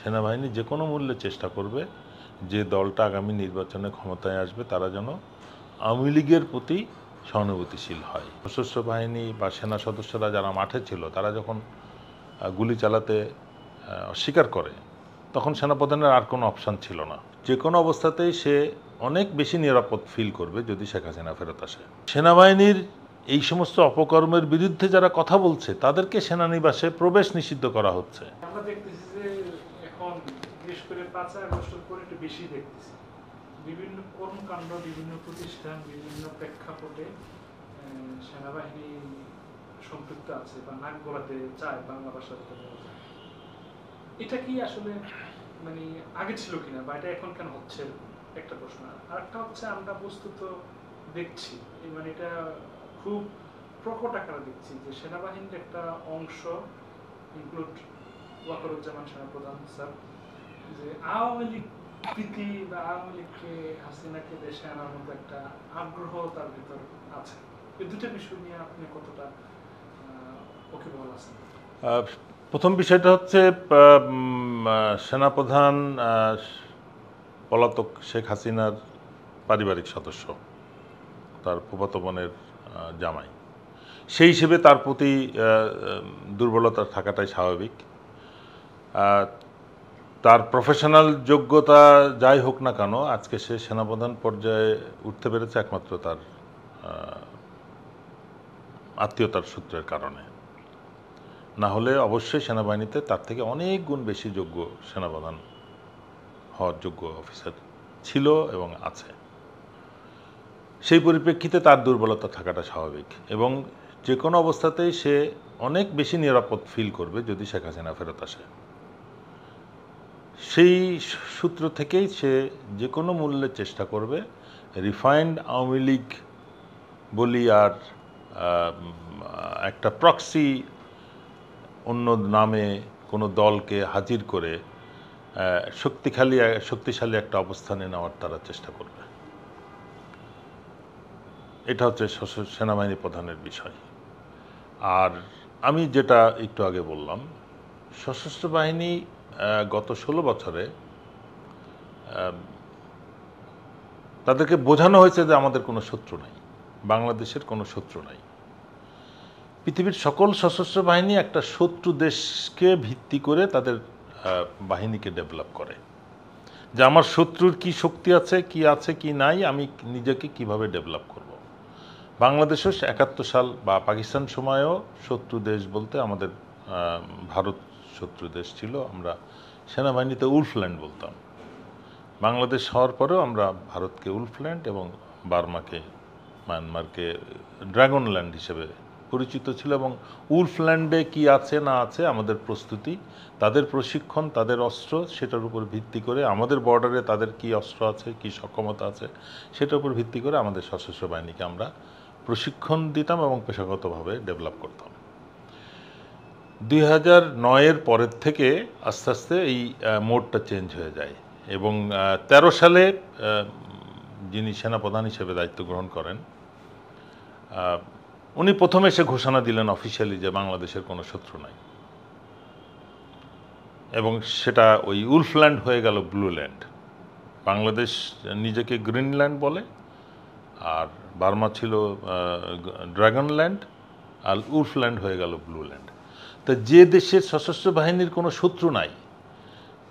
সেনাবাহিনী যে কোনো মূল্যে চেষ্টা করবে যে দলটা আগামী নির্বাচনে ক্ষমতায় আসবে তারা যেন আওয়ামী লীগের প্রতি সহানুভূতিশীল হয়। সশস্ত্র বাহিনী বা সেনা সদস্যরা যারা মাঠে ছিল তারা যখন গুলি চালাতে অস্বীকার করে তখন সেনাপ্রধানের আর কোনো অপশান ছিল না। যে কোনো অবস্থাতেই সে অনেক বেশি নিরাপদ ফিল করবে যদি শেখ হাসিনা ফেরত আসে। সেনাবাহিনীর এই সমস্ত অপকর্মের বিরুদ্ধে যারা কথা বলছে তাদেরকে সেনানিবাসে প্রবেশ নিষিদ্ধ করা হচ্ছে। আমরা দেখতেছি যে এখন বিশেষ করে 5 আগস্টের পরে একটু বেশি দেখতেছি বিভিন্ন কর্মকাণ্ড, বিভিন্ন প্রতিষ্ঠান, বিভিন্ন প্রেক্ষাপটে সেনাবাহিনী সম্পৃক্ত আছে বা নাক গলাতে চায় বাংলা ভাষাতে। এটা কি আসলে মানে আগে ছিল কিনা বা এটা এখন কেন হচ্ছে, একটা প্রশ্ন। আরেকটা হচ্ছে আমরা বস্তুত দেখছি মানে এটা খুব প্রকট আকারে দেখছি যে সেনাবাহিনীর একটা অংশ ইনক্লুড ওয়াকারুজ্জামান সেনাপ্রধান স্যার যে আওয়ামী লীগ প্রীতি বা আওয়ামী লীগকে হাসিনাকে দেশে আনার মতো একটা আগ্রহ তার ভিতর আছে। এই দুটো বিষয় নিয়ে আপনি কতটা ওয়াকিবহাল আছেন? প্রথম বিষয়টা হচ্ছে সেনাপ্রধান পলাতক শেখ হাসিনার পারিবারিক সদস্য, তার ফুফাতো বোনের জামাই। সেই হিসেবে তার প্রতি দুর্বলতা থাকাটাই স্বাভাবিক। তার প্রফেশনাল যোগ্যতা যাই হোক না কেন আজকে সে সেনাপ্রধান পর্যায়ে উঠতে পেরেছে একমাত্র তার আত্মীয়তার সূত্রের কারণে। না হলে অবশ্যই সেনাবাহিনীতে তার থেকে অনেক গুণ বেশি যোগ্য সেনাপ্রধান হওয়ার যোগ্য অফিসার ছিল এবং আছে। সেই পরিপ্রেক্ষিতে তার দুর্বলতা থাকাটা স্বাভাবিক এবং যে কোনো অবস্থাতেই সে অনেক বেশি নিরাপদ ফিল করবে যদি শেখ হাসিনা ফেরত আসে। সেই সূত্র থেকেই সে যে কোনো মূল্যে চেষ্টা করবে রিফাইন্ড আওয়ামী লীগ বলি আর একটা প্রক্সি অন্য নামে কোনো দলকে হাজির করে শক্তিশালী একটা অবস্থানে নেওয়ার তারা চেষ্টা করবে। এটা হচ্ছে সেনাবাহিনী প্রধানের বিষয়। আর আমি যেটা একটু আগে বললাম, সশস্ত্র বাহিনী গত 16 বছরে তাদেরকে বোঝানো হয়েছে যে আমাদের কোনো শত্রু নাই, বাংলাদেশের কোনো শত্রু নাই। পৃথিবীর সকল সশস্ত্র বাহিনী একটা শত্রু দেশকে ভিত্তি করে তাদের বাহিনীকে ডেভেলপ করে, যে আমার শত্রুর কি শক্তি আছে কি নাই, আমি নিজেকে কিভাবে ডেভেলপ করব। বাংলাদেশও 71 সাল বা পাকিস্তান সময়েও শত্রু দেশ বলতে আমাদের ভারত শত্রু দেশ ছিল। আমরা সেনাবাহিনীতে উলফল্যান্ড বলতাম। বাংলাদেশ হওয়ার পরেও আমরা ভারতকে উলফল্যান্ড এবং মায়ানমারকে ড্রাগন ল্যান্ড হিসেবে পরিচিত ছিল। এবং উলফল্যান্ডে কি আছে না আছে আমাদের প্রস্তুতি, তাদের প্রশিক্ষণ, তাদের অস্ত্র, সেটার উপর ভিত্তি করে আমাদের বর্ডারে তাদের কি অস্ত্র আছে, কি সক্ষমতা আছে, সেটার উপর ভিত্তি করে আমাদের সশস্ত্র বাহিনীকে আমরা প্রশিক্ষণ দিতাম এবং পেশাগতভাবে ডেভেলপ করতাম। 2009-এর পরের থেকে আস্তে আস্তে এই মোডটা চেঞ্জ হয়ে যায় এবং 13 সালে যিনি সেনাপ্রধান হিসেবে দায়িত্ব গ্রহণ করেন উনি প্রথমে এসে ঘোষণা দিলেন অফিসিয়ালি যে বাংলাদেশের কোনো শত্রু নাই, এবং সেটা ওই উলফল্যান্ড হয়ে গেল ব্লুল্যান্ড। বাংলাদেশ নিজেকে গ্রিনল্যান্ড বলে, আর বার্মা ছিল ড্রাগনল্যান্ড, আর উলফল্যান্ড হয়ে গেল ব্লুল্যান্ড। তো যে দেশের সশস্ত্র বাহিনীর কোনো শত্রু নাই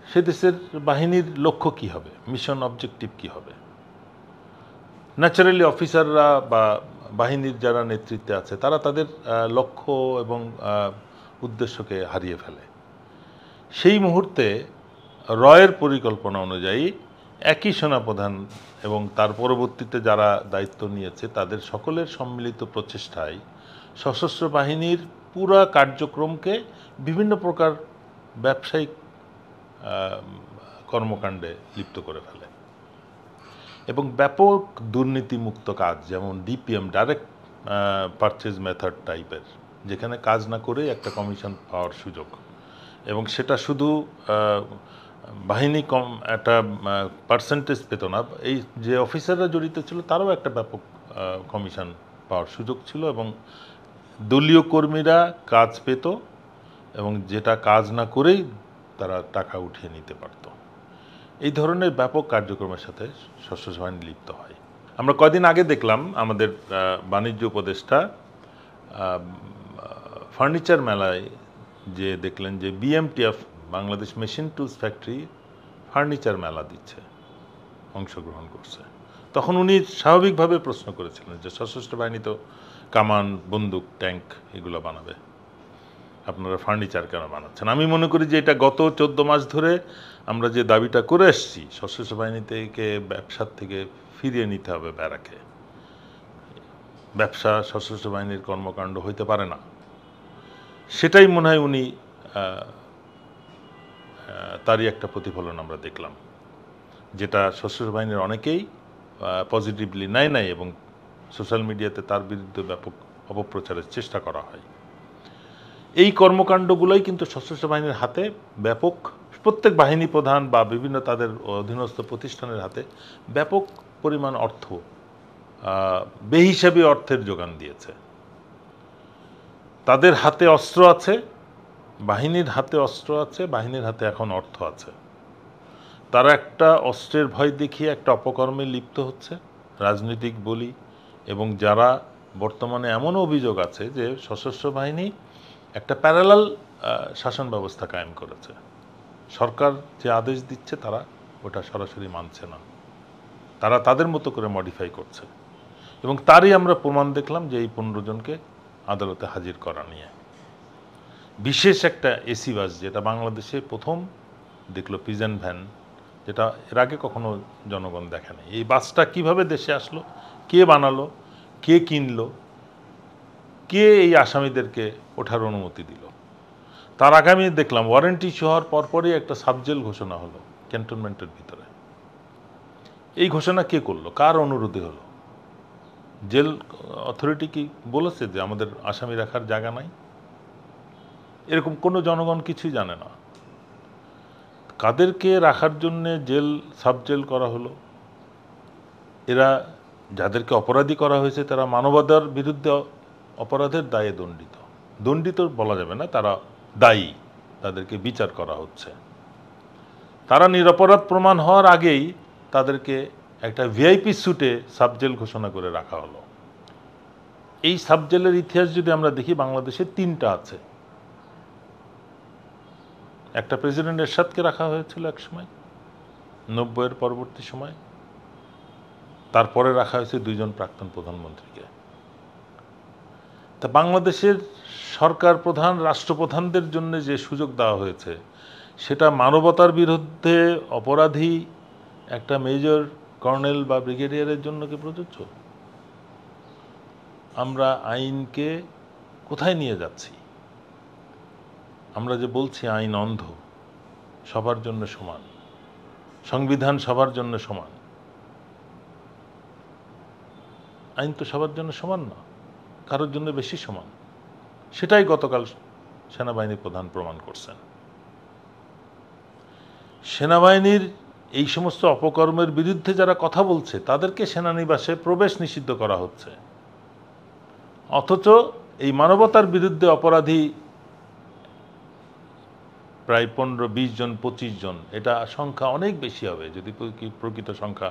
সে দেশের বাহিনীর লক্ষ্য কী হবে, মিশন অবজেক্টিভ কী হবে? ন্যাচারালি অফিসাররা বা বাহিনীর যারা নেতৃত্বে আছে তারা তাদের লক্ষ্য এবং উদ্দেশ্যকে হারিয়ে ফেলে। সেই মুহূর্তে রয়ের পরিকল্পনা অনুযায়ী একই সেনাপ্রধান এবং তার পরবর্তীতে যারা দায়িত্ব নিয়েছে তাদের সকলের সম্মিলিত প্রচেষ্টায় সশস্ত্র বাহিনীর পুরা কার্যক্রমকে বিভিন্ন প্রকার ব্যবসায়িক কর্মকাণ্ডে লিপ্ত করে ফেলে এবং ব্যাপক দুর্নীতিমুক্ত কাজ, যেমন ডিপিএম, ডাইরেক্ট পারচেজ মেথড টাইপের, যেখানে কাজ না করেই একটা কমিশন পাওয়ার সুযোগ, এবং সেটা শুধু বাহিনী একটা পার্সেন্টেজ পেত না, এই যে অফিসাররা জড়িত ছিল তারাও একটা ব্যাপক কমিশন পাওয়ার সুযোগ ছিল, এবং দলীয় কর্মীরা কাজ পেত এবং যেটা কাজ না করেই তারা টাকা উঠিয়ে নিতে পারত। এই ধরনের ব্যাপক কার্যক্রমের সাথে সশস্ত্র বাহিনী লিপ্ত হয়। আমরা কয়দিন আগে দেখলাম আমাদের বাণিজ্য উপদেষ্টা ফার্নিচার মেলায় যে দেখলেন যে BMTF Bangladesh machine tools factory furniture মেলা দিচ্ছে, অংশগ্রহণ করছে। তখন উনি স্বাভাবিকভাবে প্রশ্ন করেছিলেন যে সশস্ত্র বাহিনী তো কামান, বন্দুক, ট্যাঙ্ক এগুলো বানাবে, আপনারা ফার্নিচার কেন বানাচ্ছেন? আমি মনে করি যে এটা গত 14 মাস ধরে আমরা যে দাবিটা করে এসেছি, সশস্ত্র বাহিনী থেকে ব্যবসার থেকে ফিরিয়ে নিতে হবে ব্যারাকে। ব্যবসা সশস্ত্র বাহিনীর কর্মকাণ্ড হইতে পারে না, সেটাই মনে হয় উনি তারই একটা প্রতিফলন আমরা দেখলাম, যেটা সশস্ত্র বাহিনীর অনেকেই পজিটিভলি নাই এবং সোশ্যাল মিডিয়াতে তার বিরুদ্ধে ব্যাপক অপপ্রচারের চেষ্টা করা হয়। এই কর্মকাণ্ডগুলোই কিন্তু সশস্ত্র বাহিনীর হাতে ব্যাপক, প্রত্যেক বাহিনী প্রধান বা বিভিন্ন তাদের অধীনস্থ প্রতিষ্ঠানের হাতে ব্যাপক পরিমাণ অর্থ, বেহিসাবি অর্থের যোগান দিয়েছে। তাদের হাতে অস্ত্র আছে, বাহিনীর হাতে অস্ত্র আছে, বাহিনীর হাতে এখন অর্থ আছে। তারা একটা অস্ত্রের ভয় দেখিয়ে একটা অপকর্মে লিপ্ত হচ্ছে, রাজনৈতিক বলি, এবং যারা বর্তমানে এমন অভিযোগ আছে যে সশস্ত্র বাহিনী একটা প্যারালাল শাসন ব্যবস্থা কায়েম করেছে। সরকার যে আদেশ দিচ্ছে তারা ওটা সরাসরি মানছে না, তারা তাদের মতো করে মডিফাই করছে। এবং তারই আমরা প্রমাণ দেখলাম যে এই 15 জনকে আদালতে হাজির করা নিয়ে। বিশেষ একটা এসি বাস, যেটা বাংলাদেশে প্রথম দেখলো, পিজন ভ্যান, যেটা এর আগে কখনো জনগণ দেখে নাই। এই বাসটা কিভাবে দেশে আসলো, কে বানালো, কে কিনলো, কে এই আসামিদেরকে ওঠার অনুমতি দিল? তার আগে আমি দেখলাম ওয়ারেন্টি ইস্যু হওয়ার পরপরই একটা সাবজেল ঘোষণা হলো ক্যান্টনমেন্টের ভিতরে। এই ঘোষণা কে করলো, কার অনুরোধে হলো? জেল অথরিটি কি বলেছে যে আমাদের আসামি রাখার জায়গা নাই? এরকম কোনো জনগণ কিছুই জানে না। কাদেরকে রাখার জন্যে জেল, সাবজেল করা হলো? এরা যাদেরকে অপরাধী করা হয়েছে তারা মানবাধিকার বিরুদ্ধে অপরাধের দায়ে দণ্ডিত। দণ্ডিত বলা যাবে না, তারা দায়ী, তাদেরকে বিচার করা হচ্ছে। তারা নিরপরাধ প্রমাণ হওয়ার আগেই তাদেরকে একটা ভিআইপি স্যুটে সাবজেল ঘোষণা করে রাখা হলো। এই সাবজেলের ইতিহাস যদি আমরা দেখি, বাংলাদেশে 3টা আছে। একটা প্রেসিডেন্ট এরশাদকে রাখা হয়েছিল এক সময়, 90-এর পরবর্তী সময়। তারপরে রাখা হয়েছে 2 জন প্রাক্তন প্রধানমন্ত্রীকে। তা বাংলাদেশের সরকার প্রধান, রাষ্ট্রপ্রধানদের জন্য যে সুযোগ দেওয়া হয়েছে, সেটা মানবতার বিরুদ্ধে অপরাধী একটা মেজর, কর্নেল বা ব্রিগেডিয়ারের জন্য কি প্রযোজ্য? আমরা আইনকে কোথায় নিয়ে যাচ্ছি? আমরা যে বলছি আইন অন্ধ, সবার জন্য সমান, সংবিধান সবার জন্য সমান, আইন তো সবার জন্য সমান না, কারোর জন্য বেশি সমান। সেটাই গতকাল সেনাবাহিনী প্রধান প্রমাণ করছেন। সেনাবাহিনীর এই সমস্ত অপকর্মের বিরুদ্ধে যারা কথা বলছে তাদেরকে সেনানিবাসে প্রবেশ নিষিদ্ধ করা হচ্ছে, অথচ এই মানবতার বিরুদ্ধে অপরাধী প্রায় 15-20 জন, 25 জন, এটা সংখ্যা অনেক বেশি হবে যদি প্রকৃত সংখ্যা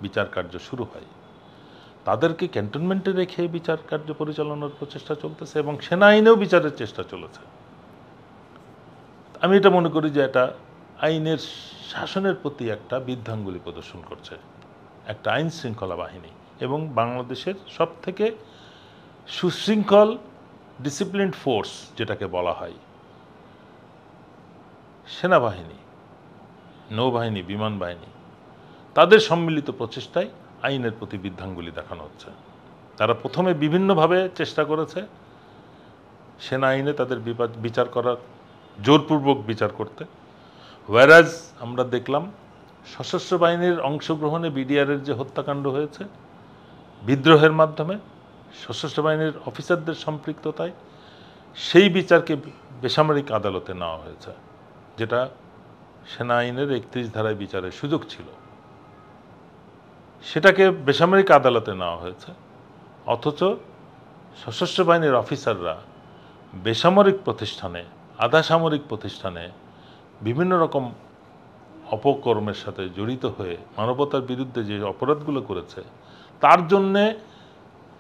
বিচার কার্য শুরু হয়। তাদেরকে ক্যান্টনমেন্টে রেখে বিচার কার্য পরিচালনার প্রচেষ্টা চলতেছে এবং সেনা আইনেও বিচারের চেষ্টা চলেছে। আমি এটা মনে করি যে এটা আইনের শাসনের প্রতি একটা বৃদ্ধাঙ্গুলি প্রদর্শন করছে একটা আইন শৃঙ্খলা বাহিনী, এবং বাংলাদেশের সব থেকে সুশৃঙ্খল ডিসিপ্লিনড ফোর্স যেটাকে বলা হয়, সেনাবাহিনী, নৌবাহিনী, বিমান বাহিনী, তাদের সম্মিলিত প্রচেষ্টায় আইনের প্রতি বৃদ্ধাঙ্গুলি দেখানো হচ্ছে। তারা প্রথমে বিভিন্নভাবে চেষ্টা করেছে সেনা আইনে তাদের বিচার করার, জোরপূর্বক বিচার করতে। ওয়ারাজ আমরা দেখলাম সশস্ত্র বাহিনীর অংশগ্রহণে বিডিআরের যে হত্যাকাণ্ড হয়েছে বিদ্রোহের মাধ্যমে, সশস্ত্র বাহিনীর অফিসারদের সম্পৃক্ততায়, সেই বিচারকে বেসামরিক আদালতে নেওয়া হয়েছে, যেটা সেনা আইনের 31 ধারায় বিচারের সুযোগ ছিল। সেটাকে বেসামরিক আদালতে নেওয়া হয়েছে, অথচ সশস্ত্র বাহিনীর অফিসাররা বেসামরিক প্রতিষ্ঠানে, আধা সামরিক প্রতিষ্ঠানে বিভিন্ন রকম অপকর্মের সাথে জড়িত হয়ে মানবতার বিরুদ্ধে যে অপরাধগুলো করেছে তার জন্যে,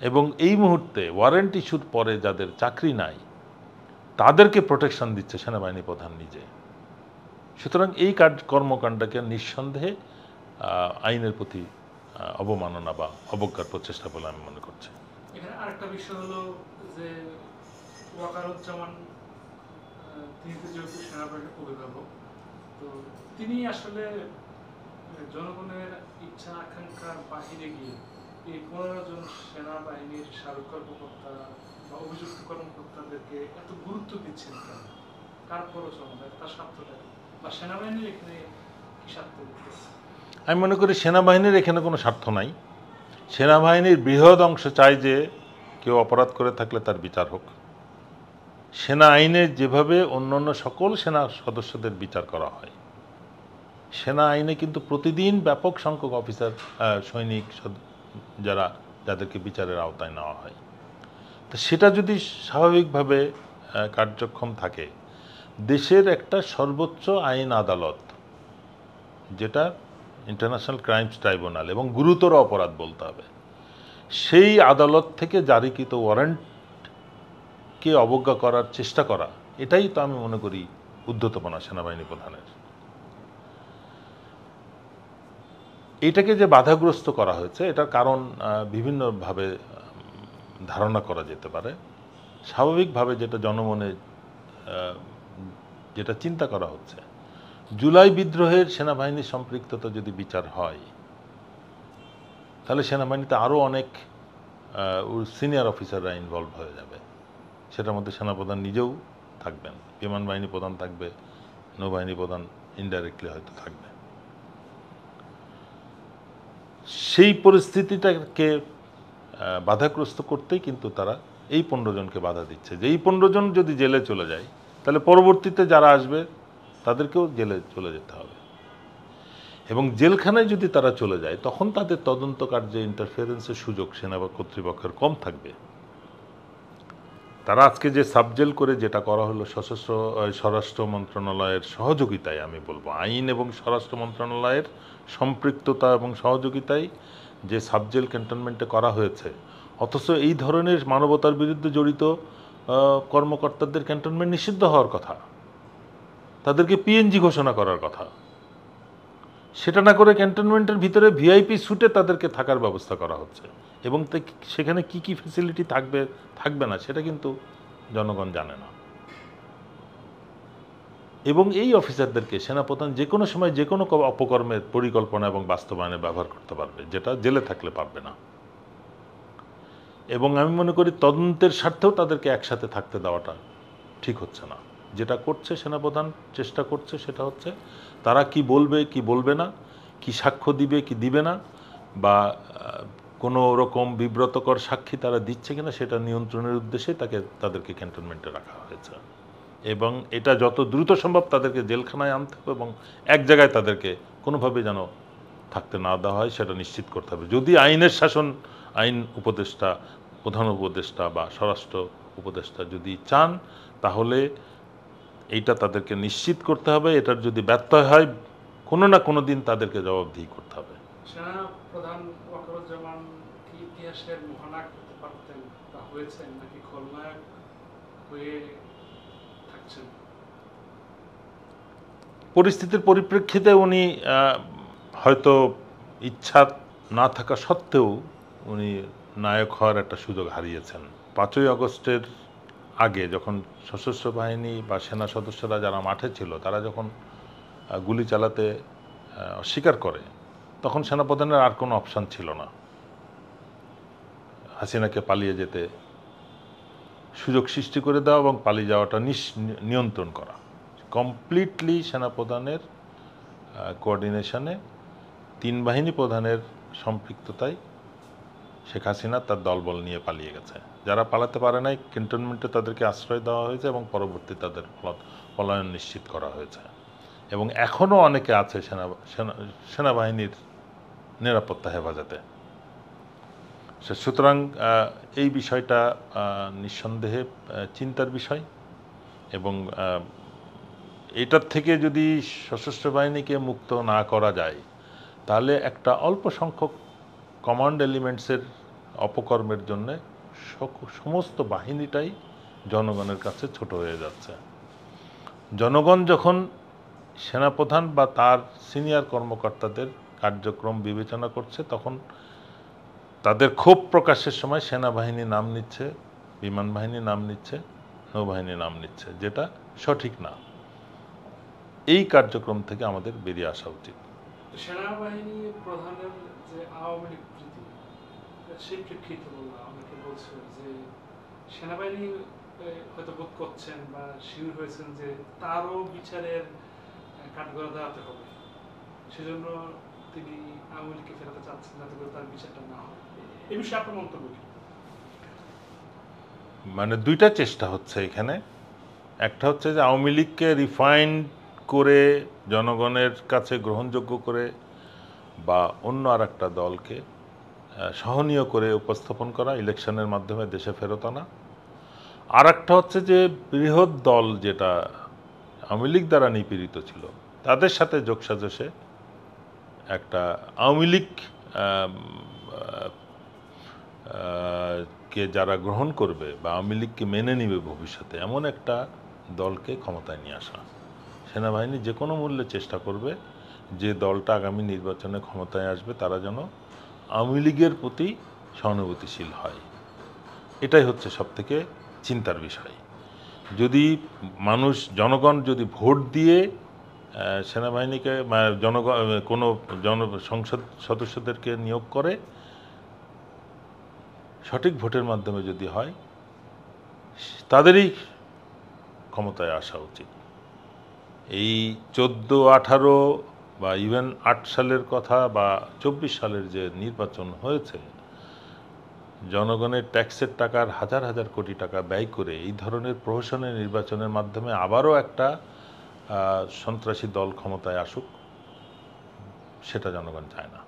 এবং এই মুহূর্তে ওয়ারেন্ট ইস্যুর পরে যাদের চাকরি নাই তাদেরকে প্রোটেকশন দিচ্ছে সেনাবাহিনী প্রধান নিজে। সুতরাং এই কর্মকাণ্ডকে নিঃসন্দেহে আইনের প্রতি অবমাননা বা অবজ্ঞার প্রচেষ্টা বলে আমি মনে করছি। এখানে আরেকটা বিষয় হলো যে ওয়াকারুজ্জামান তিনি তো যেহেতু সেনাবাহিনীর অভিভাবক, তো তিনি আসলে জনগণের ইচ্ছা আকাঙ্ক্ষার বাহিরে গিয়ে এই 15 জন সেনাবাহিনীর সাবেক কর্মকর্তা বা অভিযুক্ত কর্মকর্তাদেরকে এত গুরুত্ব দিচ্ছেন কেন? কার প্ররোচনা, তার স্বার্থটা কি? বা সেনাবাহিনীর এখানে কি স্বার্থ দিতেছে? আমি মনে করি সেনাবাহিনীর এখানে কোনো স্বার্থ নাই। সেনাবাহিনীর বৃহৎ অংশ চায় যে কেউ অপরাধ করে থাকলে তার বিচার হোক। সেনা আইনে যেভাবে অন্যান্য সকল সেনা সদস্যদের বিচার করা হয়, সেনা আইনে কিন্তু প্রতিদিন ব্যাপক সংখ্যক অফিসার সৈনিক যাদেরকে বিচারের আওতায় নেওয়া হয়। তো সেটা যদি স্বাভাবিকভাবে কার্যক্ষম থাকে, দেশের একটা সর্বোচ্চ আইন আদালত যেটা ইন্টারন্যাশনাল ক্রাইমস ট্রাইব্যুনাল, এবং গুরুতর অপরাধ বলতে হবে, সেই আদালত থেকে জারিকৃত ওয়ারেন্টকে অবজ্ঞা করার চেষ্টা করা, এটাই তো আমি মনে করি উদ্ধতপনা সেনাবাহিনী প্রধানের। এটাকে যে বাধাগ্রস্ত করা হয়েছে এটার কারণ বিভিন্নভাবে ধারণা করা যেতে পারে। স্বাভাবিকভাবে যেটা জনমনে যেটা চিন্তা করা হচ্ছে, জুলাই বিদ্রোহের সেনাবাহিনীর সম্পৃক্ততা যদি বিচার হয় তাহলে সেনাবাহিনীতে আরও অনেক সিনিয়র অফিসাররা ইনভলভ হয়ে যাবে। সেটার মধ্যে সেনাপ্রধান নিজেও থাকবেন, বিমান বাহিনী প্রধান থাকবে, নৌবাহিনী প্রধান ইনডাইরেক্টলি হয়তো থাকবে। সেই পরিস্থিতিটাকে বাধাগ্রস্ত করতেই কিন্তু তারা এই 15 জনকে বাধা দিচ্ছে, যে এই 15 জন যদি জেলে চলে যায় তাহলে পরবর্তীতে যারা আসবে তাদেরকেও জেলে চলে যেতে হবে, এবং জেলখানায় যদি তারা চলে যায় তখন তাদের তদন্ত কার্যে ইন্টারফিয়ারেন্সের সুযোগ সেনা কর্তৃপক্ষের কম থাকবে। তারা আজকে যে সাবজেল করে যেটা করা হলো স্বরাষ্ট্র মন্ত্রণালয়ের সহযোগিতায়, আমি বলবো আইন এবং স্বরাষ্ট্র মন্ত্রণালয়ের সম্পৃক্ততা এবং সহযোগিতায় যে সাবজেল ক্যান্টনমেন্টে করা হয়েছে, অথচ এই ধরনের মানবতার বিরুদ্ধে জড়িত কর্মকর্তাদের ক্যান্টনমেন্ট নিষিদ্ধ হওয়ার কথা, তাদেরকে পিএনজি ঘোষণা করার কথা। সেটা না করে ক্যান্টনমেন্টের ভিতরে ভিআইপি স্যুটে তাদেরকে থাকার ব্যবস্থা করা হচ্ছে, এবং সেখানে কি কি ফ্যাসিলিটি থাকবে না সেটা কিন্তু জনগণ জানে না। এবং এই অফিসারদেরকে সেনাপ্রধান যে কোনো সময় যে কোনো অপকর্মের পরিকল্পনা এবং বাস্তবায়নে ব্যবহার করতে পারবে, যেটা জেলে থাকলে পারবে না। এবং আমি মনে করি তদন্তের স্বার্থেও তাদেরকে একসাথে থাকতে দেওয়াটা ঠিক হচ্ছে না। যেটা করছে সেনাপ্রধান চেষ্টা করছে সেটা হচ্ছে তারা কি বলবে কি বলবে না, কি সাক্ষ্য দিবে কি দিবে না, বা কোনো রকম বিব্রতকর সাক্ষী তারা দিচ্ছে কিনা সেটা নিয়ন্ত্রণের উদ্দেশ্যে তাদেরকে ক্যান্টনমেন্টে রাখা হয়েছে, এবং এটা যত দ্রুত সম্ভব তাদেরকে জেলখানায় আনতে হবে এবং এক জায়গায় তাদেরকে কোনোভাবে যেন থাকতে না দেওয়া হয় সেটা নিশ্চিত করতে হবে। যদি আইনের শাসন, আইন উপদেষ্টা, প্রধান উপদেষ্টা বা স্বরাষ্ট্র উপদেষ্টা যদি চান তাহলে এইটা তাদেরকে নিশ্চিত করতে হবে। এটার যদি ব্যর্থ হয় কোনো না কোনো দিন তাদেরকে জবাবদিহি করতে হবে। সেনা প্রধান ওয়াকারুজ্জামান কি ইতিহাসের মহানায়ক হতে পারতেন বা হয়েছেন, নাকি খলনায়ক হয়ে থাকছেন? পরিস্থিতির পরিপ্রেক্ষিতে উনি হয়তো ইচ্ছা না থাকা সত্ত্বেও উনি নায়ক হওয়ার একটা সুযোগ হারিয়েছেন। 5ই আগস্টের আগে যখন সশস্ত্র বাহিনী বা সেনা সদস্যরা যারা মাঠে ছিল তারা যখন গুলি চালাতে অস্বীকার করে, তখন সেনাপ্রধানের আর কোনো অপশান ছিল না, হাসিনাকে পালিয়ে যেতে সুযোগ সৃষ্টি করে দেওয়া এবং পালিয়ে যাওয়াটা নিয়ন্ত্রণ করা। কমপ্লিটলি সেনাপ্রধানের কোঅর্ডিনেশনে 3 বাহিনী প্রধানের সম্পৃক্ততায় শেখ হাসিনা তার দলবল নিয়ে পালিয়ে গেছে। যারা পালাতে পারে নাই ক্যান্টনমেন্টে তাদেরকে আশ্রয় দেওয়া হয়েছে এবং পরবর্তী তাদের পলায়ন নিশ্চিত করা হয়েছে, এবং এখনও অনেকে আছে সেনাবাহিনীর নিরাপত্তা হেফাজতে। সুতরাং এই বিষয়টা নিঃসন্দেহে চিন্তার বিষয়, এবং এটার থেকে যদি সশস্ত্র বাহিনীকে মুক্ত না করা যায়, তাহলে একটা অল্প সংখ্যক কমান্ড এলিমেন্টসের অপকর্মের জন্য সমস্ত বাহিনীটাই জনগণের কাছে ছোট হয়ে যাচ্ছে। জনগণ যখন সেনাপ্রধান বা তার সিনিয়র কর্মকর্তাদের কার্যক্রম বিবেচনা করছে, তখন তাদের ক্ষোভ প্রকাশের সময় সেনাবাহিনী নাম নিচ্ছে, বিমান বাহিনী নাম নিচ্ছে, নৌবাহিনী নাম নিচ্ছে, যেটা সঠিক না। এই কার্যক্রম থেকে আমাদের বেরিয়ে আসা উচিত। সেনাবাহিনী প্রধানের যে আওয়ামী লীগ প্রীতি, সেই প্রেক্ষিতে অনেকে বলছে যে সেনাবাহিনী হয়তো বোধ করছেন বা শিওর হয়েছেন যে তারও বিচারের কাঠগড়া দাঁড়াতে হবে, সেজন্য তিনি আওয়ামী লীগকে ফেরাতে চাচ্ছেন যাতে করে তার বিচারটা না হয়। এই বিষয়ে আপনার মন্তব্য কি? মানে দুইটা চেষ্টা হচ্ছে এখানে। একটা হচ্ছে যে আওয়ামী লীগকে রিফাইন্ড করে জনগণের কাছে গ্রহণযোগ্য করে বা অন্য আর একটা দলকে সহনীয় করে উপস্থাপন করা, ইলেকশনের মাধ্যমে দেশে ফেরত আনা। আর একটা হচ্ছে যে বৃহৎ দল যেটা আওয়ামী লীগ দ্বারা নিপীড়িত ছিল, তাদের সাথে যোগসাজশে একটা আওয়ামী লীগ কে যারা গ্রহণ করবে বা আওয়ামী লীগকে মেনে নিবে ভবিষ্যতে, এমন একটা দলকে ক্ষমতায় নিয়ে আসা। সেনাবাহিনী যে কোনো মূল্যে চেষ্টা করবে যে দলটা আগামী নির্বাচনে ক্ষমতায় আসবে তারা যেন আওয়ামী লীগের প্রতি সহানুভূতিশীল হয়। এটাই হচ্ছে সবথেকে চিন্তার বিষয়। যদি জনগণ যদি ভোট দিয়ে সেনাবাহিনীকে জনগণ কোনো সংসদ সদস্যদেরকে নিয়োগ করে, সঠিক ভোটের মাধ্যমে যদি হয়, তাদেরই ক্ষমতায় আসা উচিত। এই 14-18 বা ইভেন 8 সালের কথা বা 24 সালের যে নির্বাচন হয়েছে, জনগণের ট্যাক্সের টাকার হাজার হাজার কোটি টাকা ব্যয় করে এই ধরনের প্রহসনের নির্বাচনের মাধ্যমে আবারও একটা সন্ত্রাসী দল ক্ষমতায় আসুক, সেটা জনগণ চায় না।